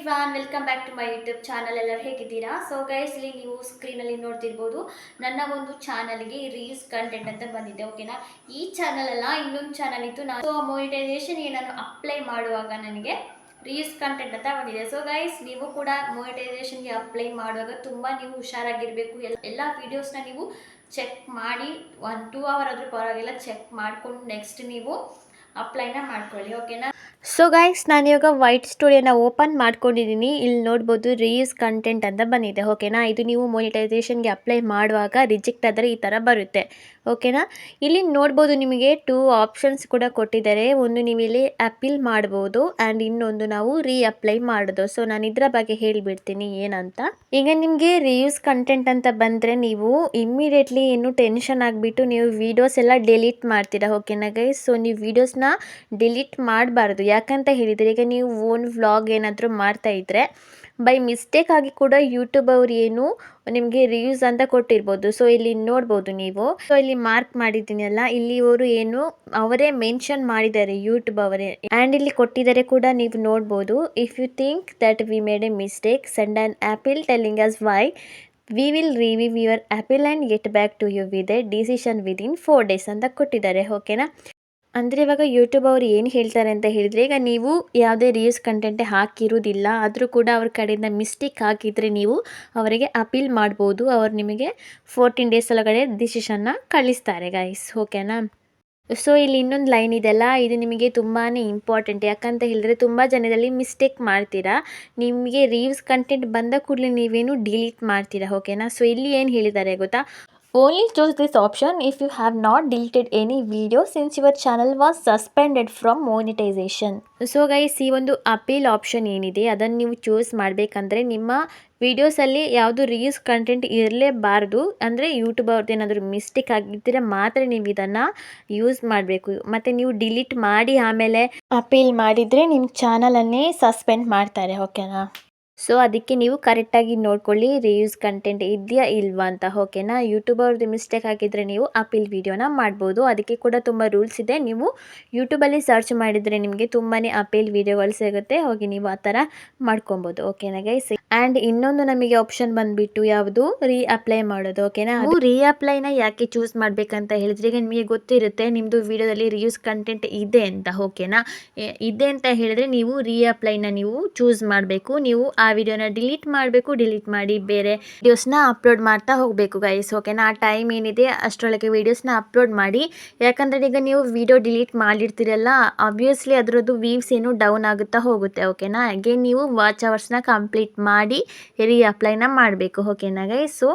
Everyone, welcome back to my YouTube channel. ಎಲ್ಲರೂ ಹೇಗಿದ್ದೀರಾ? So guys, ಇಲ್ಲಿ ನೀವು ಸ್ಕ್ರೀನಲ್ಲಿ ನೋಡ್ತಿರ್ಬೋದು, ನನ್ನ ಒಂದು ಚಾನಲ್ಗೆ ರೀಲ್ಸ್ ಕಂಟೆಂಟ್ ಅಂತ ಬಂದಿದೆ. ಓಕೆನಾ? ಈ ಚಾನಲ್ ಅಲ್ಲ, ಇನ್ನೊಂದು ಚಾನಲ್ ಇತ್ತು. ನಾನು ಮೊನಿಟೈಸೇಷನ್ಗೆ ನಾನು ಅಪ್ಲೈ ಮಾಡುವಾಗ ನನಗೆ ರೀಲ್ಸ್ ಕಂಟೆಂಟ್ ಅಂತ ಬಂದಿದೆ. ಸೊ ಗೈಸ್, ನೀವು ಕೂಡ ಮೊನಿಟೈಸೇಷನ್ಗೆ ಅಪ್ಲೈ ಮಾಡುವಾಗ ತುಂಬ ನೀವು ಹುಷಾರಾಗಿರಬೇಕು. ಎಲ್ಲ ವೀಡಿಯೋಸ್ನ ನೀವು ಚೆಕ್ ಮಾಡಿ 1-2 ಅವರ್ ಆದರೂ ಪರವಾಗಿಲ್ಲ ಚೆಕ್ ಮಾಡಿಕೊಂಡು ನೆಕ್ಸ್ಟ್ ನೀವು ಅಪ್ಲೈನ ಮಾಡ್ಕೊಳ್ಳಿ. ಓಕೆನಾ? ಸೊ ಗೈಸ್, ನಾನು ಇವಾಗ ವೈಟ್ ಸ್ಟುಡಿಯೋನ ಓಪನ್ ಮಾಡ್ಕೊಂಡಿದ್ದೀನಿ. ಇಲ್ಲಿ ನೋಡ್ಬೋದು ರೀಲ್ಸ್ ಕಂಟೆಂಟ್ ಅಂತ ಬಂದಿದೆ. ಓಕೆನಾ? ಇದು ನೀವು ಮೊನಿಟೈಸೇಷನ್ಗೆ ಅಪ್ಲೈ ಮಾಡುವಾಗ ರಿಜೆಕ್ಟ್ ಆದರೆ ಈ ಥರ ಬರುತ್ತೆ. ಓಕೆನಾ? ಇಲ್ಲಿ ನೋಡ್ಬೋದು ನಿಮಗೆ 2 ಆಪ್ಷನ್ಸ್ ಕೂಡ ಕೊಟ್ಟಿದ್ದಾರೆ. ಒಂದು ನೀವು ಇಲ್ಲಿ ಅಪೀಲ್ ಮಾಡ್ಬೋದು ಆ್ಯಂಡ್ ಇನ್ನೊಂದು ನಾವು ಅಪ್ಲೈ ಮಾಡೋದು. ಸೊ ನಾನು ಇದರ ಬಗ್ಗೆ ಹೇಳಿಬಿಡ್ತೀನಿ ಏನಂತ. ಈಗ ನಿಮಗೆ ರೀಲ್ಸ್ ಕಂಟೆಂಟ್ ಅಂತ ಬಂದರೆ ನೀವು ಇಮ್ಮಿಡಿಯೇಟ್ಲಿ ಏನು ಟೆನ್ಷನ್ ಆಗಿಬಿಟ್ಟು ನೀವು ವೀಡಿಯೋಸ್ ಎಲ್ಲ ಡಿಲೀಟ್ ಮಾಡ್ತೀರಾ. ಓಕೆನಾ ಗೈಸ್? ಸೊ ನೀವು ವೀಡಿಯೋಸ್ನ ಡಿಲೀಟ್ ಮಾಡಬಾರ್ದು. ಯಾಕಂತ ಹೇಳಿದರೆ, ಈಗ ನೀವು ಓನ್ ವ್ಲಾಗ್ ಏನಾದರೂ ಮಾಡ್ತಾ ಇದ್ದರೆ ಬೈ ಮಿಸ್ಟೇಕ್ ಆಗಿ ಕೂಡ ಯೂಟ್ಯೂಬ್ ಅವ್ರು ಏನು ನಿಮಗೆ ರಿವ್ಯೂಸ್ ಅಂತ ಕೊಟ್ಟಿರ್ಬೋದು. ಸೊ ಇಲ್ಲಿ ನೋಡ್ಬೋದು ನೀವು. ಸೊ ಇಲ್ಲಿ ಮಾರ್ಕ್ ಮಾಡಿದ್ದೀನಿ ಅಲ್ಲ, ಇಲ್ಲಿ ಅವರು ಏನು ಅವರೇ ಮೆನ್ಷನ್ ಮಾಡಿದ್ದಾರೆ, ಯೂಟ್ಯೂಬ್ ಅವರೇ. ಆ್ಯಂಡ್ ಇಲ್ಲಿ ಕೊಟ್ಟಿದ್ದಾರೆ ಕೂಡ ನೀವು ನೋಡ್ಬೋದು. If you think that we made a mistake, send an appeal telling us why, we will review your appeal and get back to you with a decision within 4 days ಅಂತ ಕೊಟ್ಟಿದ್ದಾರೆ. ಓಕೆನಾ? ಅಂದರೆ ಇವಾಗ ಯೂಟ್ಯೂಬ್ ಅವರು ಏನು ಹೇಳ್ತಾರೆ ಅಂತ ಹೇಳಿದರೆ, ಈಗ ನೀವು ಯಾವುದೇ ರೀಲ್ಸ್ ಕಂಟೆಂಟೇ ಹಾಕಿರೋದಿಲ್ಲ, ಆದರೂ ಕೂಡ ಅವ್ರ ಕಡೆಯಿಂದ ಮಿಸ್ಟೇಕ್ ಹಾಕಿದರೆ ನೀವು ಅವರಿಗೆ ಅಪೀಲ್ ಮಾಡ್ಬೋದು. ಅವರು ನಿಮಗೆ 14 days ಒಳಗಡೆ ಡಿಸಿಷನ್ನ ಕಳಿಸ್ತಾರೆ ಗೈಸ್. ಓಕೆನಾ? ಸೊ ಇಲ್ಲಿ ಇನ್ನೊಂದು ಲೈನ್ ಇದೆಲ್ಲ, ಇದು ನಿಮಗೆ ತುಂಬಾ ಇಂಪಾರ್ಟೆಂಟ್. ಯಾಕಂತ ಹೇಳಿದ್ರೆ ತುಂಬ ಜನದಲ್ಲಿ ಮಿಸ್ಟೇಕ್ ಮಾಡ್ತೀರಾ. ನಿಮಗೆ ರೀಲ್ಸ್ ಕಂಟೆಂಟ್ ಬಂದ ಕೂಡಲೇ ನೀವೇನು ಡಿಲೀಟ್ ಮಾಡ್ತೀರಾ. ಓಕೆನಾ? ಸೊ ಇಲ್ಲಿ ಏನು ಹೇಳಿದ್ದಾರೆ ಗೊತ್ತಾ? Only choose this option if you have not deleted any video since your channel was suspended from monetization. So guys, ಈ ಒಂದು ಅಪೀಲ್ ಆಪ್ಷನ್ ಏನಿದೆ ಅದನ್ನು ನೀವು ಚೂಸ್ ಮಾಡಬೇಕಂದ್ರೆ ನಿಮ್ಮ ವೀಡಿಯೋಸಲ್ಲಿ ಯಾವುದು ರೀಲ್ಸ್ ಕಂಟೆಂಟ್ ಇರಲೇಬಾರ್ದು. ಅಂದರೆ ಯೂಟ್ಯೂಬ್ ಅವ್ರದ್ದು ಏನಾದರೂ ಮಿಸ್ಟೇಕ್ ಆಗಿದ್ದರೆ ಮಾತ್ರ ನೀವು ಇದನ್ನು ಯೂಸ್ ಮಾಡಬೇಕು. ಮತ್ತು ನೀವು ಡಿಲೀಟ್ ಮಾಡಿ ಆಮೇಲೆ ಅಪೀಲ್ ಮಾಡಿದರೆ ನಿಮ್ಮ ಚಾನಲನ್ನೇ ಸಸ್ಪೆಂಡ್ ಮಾಡ್ತಾರೆ. ಓಕೆನಾ? ಸೊ ಅದಕ್ಕೆ ನೀವು ಕರೆಕ್ಟಾಗಿ ನೋಡ್ಕೊಳ್ಳಿ ರೀಲ್ಸ್ ಕಂಟೆಂಟ್ ಇದೆಯಾ ಇಲ್ವಾ ಅಂತ. ಓಕೆನಾ? ಯೂಟ್ಯೂಬ್ ಅವ್ರದ್ದು ಮಿಸ್ಟೇಕ್ ಆಗಿದ್ದರೆ ನೀವು ಅಪೀಲ್ ವೀಡಿಯೋನ ಮಾಡ್ಬೋದು. ಅದಕ್ಕೆ ಕೂಡ ತುಂಬ ರೂಲ್ಸ್ ಇದೆ. ನೀವು ಯೂಟ್ಯೂಬಲ್ಲಿ ಸರ್ಚ್ ಮಾಡಿದರೆ ನಿಮಗೆ ತುಂಬಾ ಅಪೀಲ್ ವೀಡಿಯೋಗಳು ಸಿಗುತ್ತೆ. ಹೋಗಿ ನೀವು ಆ ಥರ ಮಾಡ್ಕೊಬೋದು. ಓಕೆನಾ ಗೈಸ್? ಆ್ಯಂಡ್ ಇನ್ನೊಂದು ನಮಗೆ ಆಪ್ಷನ್ ಬಂದುಬಿಟ್ಟು ಯಾವುದು ಅಪ್ಲೈ ಮಾಡೋದು. ಓಕೆನಾ? ನೀವು ಅಪ್ಲೈನ ಯಾಕೆ ಚೂಸ್ ಮಾಡಬೇಕಂತ ಹೇಳಿದ್ರೆ, ಈಗ ನಿಮಗೆ ಗೊತ್ತಿರುತ್ತೆ ನಿಮ್ಮದು ವೀಡಿಯೋದಲ್ಲಿ ರೀಲ್ಸ್ ಕಂಟೆಂಟ್ ಇದೆ ಅಂತ. ಓಕೆನಾ? ಇದೆ ಅಂತ ಹೇಳಿದ್ರೆ ನೀವು ಅಪ್ಲೈನ ನೀವು ಚೂಸ್ ಮಾಡಬೇಕು. ನೀವು ಆ ವಿಡಿಯೋನ ಡಿಲೀಟ್ ಮಾಡಬೇಕು. ಡಿಲೀಟ್ ಮಾಡಿ ಬೇರೆ ವಿಡಿಯೋಸ್ನ ಅಪ್ಲೋಡ್ ಮಾಡ್ತಾ ಹೋಗಬೇಕು ಗೈಸ್. ಓಕೆನಾ? ಆ ಟೈಮ್ ಏನಿದೆ ಅಷ್ಟರೊಳಗೆ ವೀಡಿಯೋಸ್ನ ಅಪ್ಲೋಡ್ ಮಾಡಿ. ಯಾಕಂದರೆ ಈಗ ನೀವು ವಿಡಿಯೋ ಡಿಲೀಟ್ ಮಾಡಿರ್ತೀರಲ್ಲ, ಆಬ್ವಿಯಸ್ಲಿ ಅದರದ್ದು ವ್ಯೂಸ್ ಏನು ಡೌನ್ ಆಗುತ್ತಾ ಹೋಗುತ್ತೆ. ಓಕೆನಾ? ಅಗೇನ್ ನೀವು ವಾಚ್ ಅವರ್ಸ್ನ ಕಂಪ್ಲೀಟ್ ಮಾಡಿ ಅಪ್ಲೈನ ಮಾಡಬೇಕು. ಓಕೆನಾ ಗೈಸ್? ಸೊ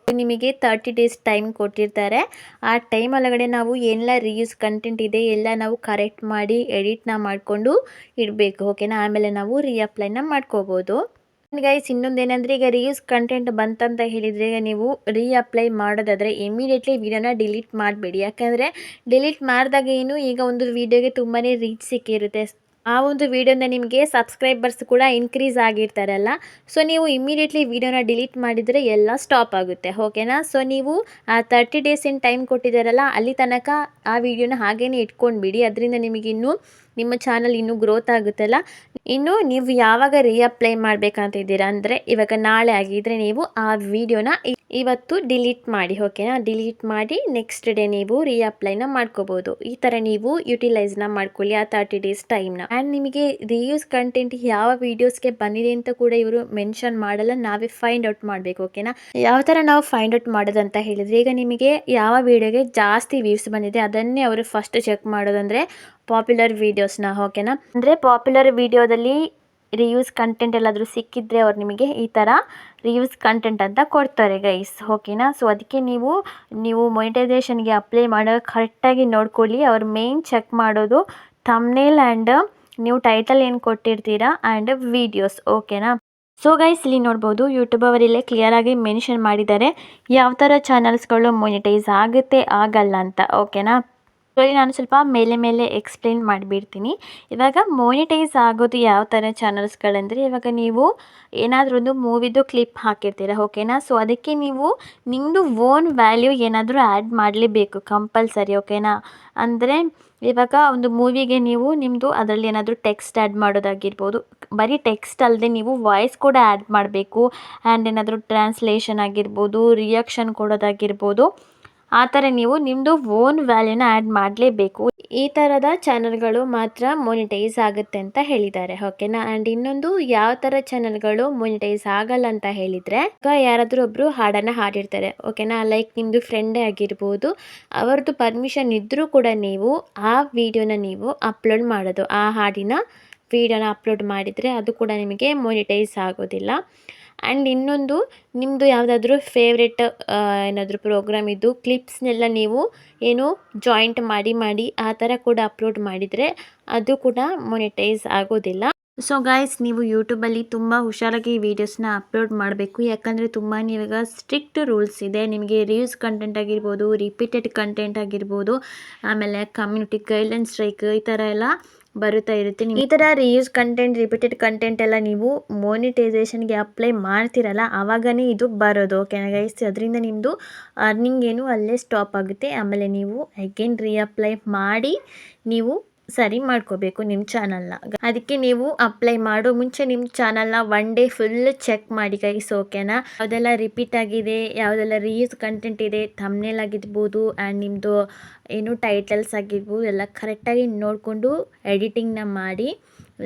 ನಿಮಗೆ 30 days ಟೈಮ್ ಕೊಟ್ಟಿರ್ತಾರೆ. ಆ ಟೈಮ್ ಒಳಗಡೆ ನಾವು ಎಲ್ಲ ರೀಲ್ಸ್ ಕಂಟೆಂಟ್ ಇದೆ ಎಲ್ಲ ನಾವು ಕರೆಕ್ಟ್ ಮಾಡಿ ಎಡಿಟ್ನ ಮಾಡಿಕೊಂಡು ಇಡಬೇಕು. ಓಕೆನಾ? ಆಮೇಲೆ ನಾವು ಅಪ್ಲೈನ ಮಾಡ್ಕೋಬೋದು. ಗೈಸ್, ಇನ್ನೊಂದೇನೆಂದರೆ, ಈಗ ರೀಲ್ಸ್ ಕಂಟೆಂಟ್ ಬಂತಂತ ಹೇಳಿದರೆ ಈಗ ನೀವು ಅಪ್ಲೈ ಮಾಡೋದಾದರೆ ಇಮಿಡಿಯೇಟ್ಲಿ ವಿಡಿಯೋನ ಡಿಲೀಟ್ ಮಾಡಬೇಡಿ. ಯಾಕಂದರೆ ಡಿಲೀಟ್ ಮಾಡಿದಾಗ ಏನು, ಈಗ ಒಂದು ವಿಡಿಯೋಗೆ ತುಂಬಾ ರೀಚ್ ಸಿಕ್ಕಿರುತ್ತೆ. ಆ ಒಂದು ವಿಡಿಯೋನ ನಿಮಗೆ ಸಬ್ಸ್ಕ್ರೈಬರ್ಸ್ ಕೂಡ ಇನ್ಕ್ರೀಸ್ ಆಗಿರ್ತಾರಲ್ಲ. ಸೊ ನೀವು ಇಮಿಡಿಯೇಟ್ಲಿ ವಿಡಿಯೋನ ಡಿಲೀಟ್ ಮಾಡಿದರೆ ಎಲ್ಲ ಸ್ಟಾಪ್ ಆಗುತ್ತೆ. ಓಕೆನಾ? ಸೊ ನೀವು ಆ 30 days ಟೈಮ್ ಕೊಟ್ಟಿದ್ದಾರಲ್ಲ, ಅಲ್ಲಿ ತನಕ ಆ ವಿಡಿಯೋನ ಹಾಗೇ ಇಟ್ಕೊಂಡ್ಬಿಡಿ. ಅದರಿಂದ ನಿಮಗಿನ್ನೂ ನಿಮ್ಮ ಚಾನಲ್ ಇನ್ನೂ ಗ್ರೋತ್ ಆಗುತ್ತಲ್ಲ. ಇನ್ನು ನೀವು ಯಾವಾಗ ಅಪ್ಲೈ ಮಾಡಬೇಕಂತಿದ್ದೀರಾ ಅಂದರೆ, ಇವಾಗ ನಾಳೆ ಆಗಿದ್ದರೆ ನೀವು ಆ ವಿಡಿಯೋನ ಇವತ್ತು ಡಿಲೀಟ್ ಮಾಡಿ. ಓಕೆನಾ? ಡಿಲೀಟ್ ಮಾಡಿ ನೆಕ್ಸ್ಟ್ ಡೇ ನೀವು ಅಪ್ಲೈನ ಮಾಡ್ಕೋಬೋದು. ಈ ಥರ ನೀವು ಯುಟಿಲೈಸ್ನ ಮಾಡ್ಕೊಳ್ಳಿ ಆ 30 days ಟೈಮ್ನ. ಆ್ಯಂಡ್ ನಿಮಗೆ ರೀಲ್ಸ್ ಕಂಟೆಂಟ್ ಯಾವ ವೀಡಿಯೋಸ್ಗೆ ಬಂದಿದೆ ಅಂತ ಕೂಡ ಇವರು ಮೆನ್ಷನ್ ಮಾಡಲ್ಲ, ನಾವೇ ಫೈಂಡ್ ಔಟ್ ಮಾಡಬೇಕು. ಓಕೆನಾ? ಯಾವ ಥರ ನಾವು ಫೈಂಡ್ ಔಟ್ ಮಾಡೋದಂತ ಹೇಳಿದರೆ, ಈಗ ನಿಮಗೆ ಯಾವ ವಿಡಿಯೋಗೆ ಜಾಸ್ತಿ ವ್ಯೂಸ್ ಬಂದಿದೆ ಅದನ್ನೇ ಅವರು ಫಸ್ಟ್ ಚೆಕ್ ಮಾಡೋದಂದರೆ ಪಾಪ್ಯುಲರ್ ವೀಡಿಯೋಸ್ನ. ಓಕೆನಾ? ಅಂದರೆ ಪಾಪ್ಯುಲರ್ ವೀಡಿಯೋದಲ್ಲಿ ರಿವ್ಯೂಸ್ ಕಂಟೆಂಟ್ ಎಲ್ಲಾದರೂ ಸಿಕ್ಕಿದ್ರೆ ಅವ್ರು ನಿಮಗೆ ಈ ಥರ ರಿವ್ಯೂಸ್ ಕಂಟೆಂಟ್ ಅಂತ ಕೊಡ್ತಾರೆ ಗೈಸ್. ಓಕೆನಾ? ಸೊ ಅದಕ್ಕೆ ನೀವು ಮೊನಿಟೈಸೇಷನ್ಗೆ ಅಪ್ಲೈ ಮಾಡೋದು ಕರೆಕ್ಟಾಗಿ ನೋಡ್ಕೊಳ್ಳಿ. ಅವ್ರು ಮೇಯ್ನ್ ಚೆಕ್ ಮಾಡೋದು ಥಂಬ್ನೇಲ್ ಆ್ಯಂಡ್ ನೀವು ಟೈಟಲ್ ಏನು ಕೊಟ್ಟಿರ್ತೀರಾ ಆ್ಯಂಡ್ ವೀಡಿಯೋಸ್. ಓಕೆನಾ? ಸೊ ಗೈಸ್, ಇಲ್ಲಿ ನೋಡ್ಬೋದು ಯೂಟ್ಯೂಬ್ ಅವರಿಲ್ಲೇ ಕ್ಲಿಯರಾಗಿ ಮೆನ್ಷನ್ ಮಾಡಿದ್ದಾರೆ ಯಾವ ಥರ ಚಾನಲ್ಸ್ಗಳು ಮೊನಿಟೈಸ್ ಆಗುತ್ತೆ ಆಗಲ್ಲ ಅಂತ. ಓಕೆನಾ? ಸ್ಟೋರಿ ನಾನು ಸ್ವಲ್ಪ ಮೇಲೆ ಎಕ್ಸ್ಪ್ಲೇನ್ ಮಾಡಿಬಿಡ್ತೀನಿ. ಇವಾಗ ಮೋನಿಟೈಸ್ ಆಗೋದು ಯಾವ ಥರ ಚಾನಲ್ಸ್ಗಳಂದರೆ, ಇವಾಗ ನೀವು ಏನಾದರೂ ಒಂದು ಮೂವಿದು ಕ್ಲಿಪ್ ಹಾಕಿರ್ತೀರ, ಓಕೆನಾ. ಸೊ ಅದಕ್ಕೆ ನೀವು ನಿಮ್ಮದು ಓನ್ ವ್ಯಾಲ್ಯೂ ಏನಾದರೂ ಆ್ಯಡ್ ಮಾಡಲೇಬೇಕು ಕಂಪಲ್ಸರಿ, ಓಕೆನಾ. ಅಂದರೆ ಇವಾಗ ಒಂದು ಮೂವಿಗೆ ನೀವು ನಿಮ್ಮದು ಅದರಲ್ಲಿ ಏನಾದರೂ ಟೆಕ್ಸ್ಟ್ ಆ್ಯಡ್ ಮಾಡೋದಾಗಿರ್ಬೋದು, ಬರೀ ಟೆಕ್ಸ್ಟ್ ಅಲ್ಲದೆ ನೀವು ವಾಯ್ಸ್ ಕೂಡ ಆ್ಯಡ್ ಮಾಡಬೇಕು. ಆ್ಯಂಡ್ ಏನಾದರೂ ಟ್ರಾನ್ಸ್ಲೇಷನ್ ಆಗಿರ್ಬೋದು, ರಿಯಾಕ್ಷನ್ ಕೊಡೋದಾಗಿರ್ಬೋದು, ಆ ಥರ ನೀವು ನಿಮ್ಮದು ಓನ್ ವ್ಯಾಲ್ಯೂನ ಆ್ಯಡ್ ಮಾಡಲೇಬೇಕು. ಈ ಥರದ ಚಾನಲ್ಗಳು ಮಾತ್ರ ಮೊನಿಟೈಸ್ ಆಗುತ್ತೆ ಅಂತ ಹೇಳಿದ್ದಾರೆ, ಓಕೆನಾ. ಆ್ಯಂಡ್ ಇನ್ನೊಂದು ಯಾವ ಥರ ಚಾನಲ್ಗಳು ಮೊನಿಟೈಸ್ ಆಗಲ್ಲ ಅಂತ ಹೇಳಿದರೆ, ಈಗ ಯಾರಾದರೂ ಒಬ್ಬರು ಹಾಡನ್ನು ಹಾಡಿರ್ತಾರೆ, ಓಕೆನಾ. ಲೈಕ್ ನಿಮ್ಮದು ಫ್ರೆಂಡೇ ಆಗಿರ್ಬೋದು, ಅವರದ್ದು ಪರ್ಮಿಷನ್ ಇದ್ದರೂ ಕೂಡ ನೀವು ಆ ವಿಡಿಯೋನ ನೀವು ಅಪ್ಲೋಡ್ ಮಾಡೋದು, ಆ ಹಾಡಿನ ವಿಡಿಯೋನ ಅಪ್ಲೋಡ್ ಮಾಡಿದರೆ ಅದು ಕೂಡ ನಿಮಗೆ ಮೊನಿಟೈಸ್ ಆಗೋದಿಲ್ಲ. ಆ್ಯಂಡ್ ಇನ್ನೊಂದು, ನಿಮ್ಮದು ಯಾವುದಾದ್ರೂ ಫೇವ್ರೆಟ್ ಏನಾದರೂ ಪ್ರೋಗ್ರಾಮ್ ಇದ್ದು ಕ್ಲಿಪ್ಸ್ನೆಲ್ಲ ನೀವು ಏನು ಜಾಯಿಂಟ್ ಮಾಡಿ ಆ ಥರ ಕೂಡ ಅಪ್ಲೋಡ್ ಮಾಡಿದರೆ ಅದು ಕೂಡ ಮೊನಿಟೈಸ್ ಆಗೋದಿಲ್ಲ. ಸೊ ಗಾಯ್ಸ್, ನೀವು ಯೂಟ್ಯೂಬಲ್ಲಿ ತುಂಬ ಹುಷಾರಾಗಿ ವೀಡಿಯೋಸ್ನ ಅಪ್ಲೋಡ್ ಮಾಡಬೇಕು. ಯಾಕಂದರೆ ತುಂಬಾ ಇವಾಗ ಸ್ಟ್ರಿಕ್ಟ್ ರೂಲ್ಸ್ ಇದೆ. ನಿಮಗೆ ರೀಲ್ಸ್ ಕಂಟೆಂಟ್ ಆಗಿರ್ಬೋದು, ರಿಪೀಟೆಡ್ ಕಂಟೆಂಟ್ ಆಗಿರ್ಬೋದು, ಆಮೇಲೆ ಕಮ್ಯುನಿಟಿ ಗೈಡ್ಲೈನ್ ಸ್ಟ್ರೈಕ್ ಈ ಥರ ಎಲ್ಲ ಬರುತ್ತಾ ಇರುತ್ತೆ. ಈ ಥರ ರೀಯೂಸ್ ಕಂಟೆಂಟ್, ರಿಪೀಟೆಡ್ ಕಂಟೆಂಟ್ ಎಲ್ಲ ನೀವು ಮೋನಿಟೈಸೇಷನ್ಗೆ ಅಪ್ಲೈ ಮಾಡ್ತಿರಲ್ಲ, ಆವಾಗನೇ ಇದು ಬರೋದು, ಓಕೆನಾ ಗೈಸ್. ಅದರಿಂದ ನಿಮ್ಮದು ಅರ್ನಿಂಗ್ ಏನು ಅಲ್ಲೇ ಸ್ಟಾಪ್ ಆಗುತ್ತೆ. ಆಮೇಲೆ ನೀವು ಅಗೇನ್ ರೀಅಪ್ಲೈ ಮಾಡಿ ನೀವು ಸರಿ ಮಾಡ್ಕೋಬೇಕು ನಿಮ್ಮ ಚಾನಲ್ನ. ಅದಕ್ಕೆ ನೀವು ಅಪ್ಲೈ ಮಾಡೋ ಮುಂಚೆ ನಿಮ್ಮ ಚಾನಲ್ನ ಒನ್ ಡೇ ಫುಲ್ ಚೆಕ್ ಮಾಡಿ ಗೈಸ್, ಓಕೆನಾ. ಯಾವುದೆಲ್ಲ ರಿಪೀಟ್ ಆಗಿದೆ, ಯಾವುದೆಲ್ಲ ರೀಯೂಸ್ ಕಂಟೆಂಟ್ ಇದೆ, ಥಂಬ್ನೇಲ್ ಆಗಿರ್ಬೋದು ಆ್ಯಂಡ್ ನಿಮ್ಮದು ಏನು ಟೈಟಲ್ಸ್ ಆಗಿರ್ಬೋದು ಎಲ್ಲ ಕರೆಕ್ಟಾಗಿ ನೋಡಿಕೊಂಡು ಎಡಿಟಿಂಗ್ನ ಮಾಡಿ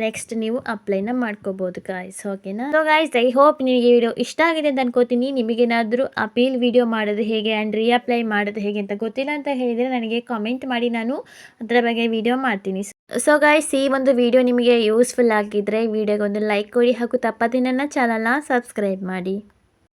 ನೆಕ್ಸ್ಟ್ ನೀವು ಅಪ್ಲೈನ ಮಾಡ್ಕೋಬೋದು ಗಾಯ್ಸ್, ಓಕೆನಾ. ಸೊ ಗಾಯ್ಸ್, ಐ ಹೋಪ್ ನಿಮಗೆ ವಿಡಿಯೋ ಇಷ್ಟ ಆಗಿದೆ ಅಂತ ಅನ್ಕೋತೀನಿ. ನಿಮಗೇನಾದರೂ ಅಪೀಲ್ ವಿಡಿಯೋ ಮಾಡೋದು ಹೇಗೆ ಆ್ಯಂಡ್ ರೀಅಪ್ಲೈ ಮಾಡೋದು ಹೇಗೆ ಅಂತ ಗೊತ್ತಿಲ್ಲ ಅಂತ ಹೇಳಿದರೆ ನನಗೆ ಕಾಮೆಂಟ್ ಮಾಡಿ, ನಾನು ಅದರ ಬಗ್ಗೆ ವಿಡಿಯೋ ಮಾಡ್ತೀನಿ. ಸೊ ಗಾಯ್ಸ್, ಈ ಒಂದು ವಿಡಿಯೋ ನಿಮಗೆ ಯೂಸ್ಫುಲ್ ಆಗಿದ್ದರೆ ವಿಡಿಯೋಗೆ ಒಂದು ಲೈಕ್ ಕೊಡಿ ಹಾಗೂ ತಪ್ಪದೇ ನನ್ನ ಚಾನಲ್ನ ಸಬ್ಸ್ಕ್ರೈಬ್ ಮಾಡಿ.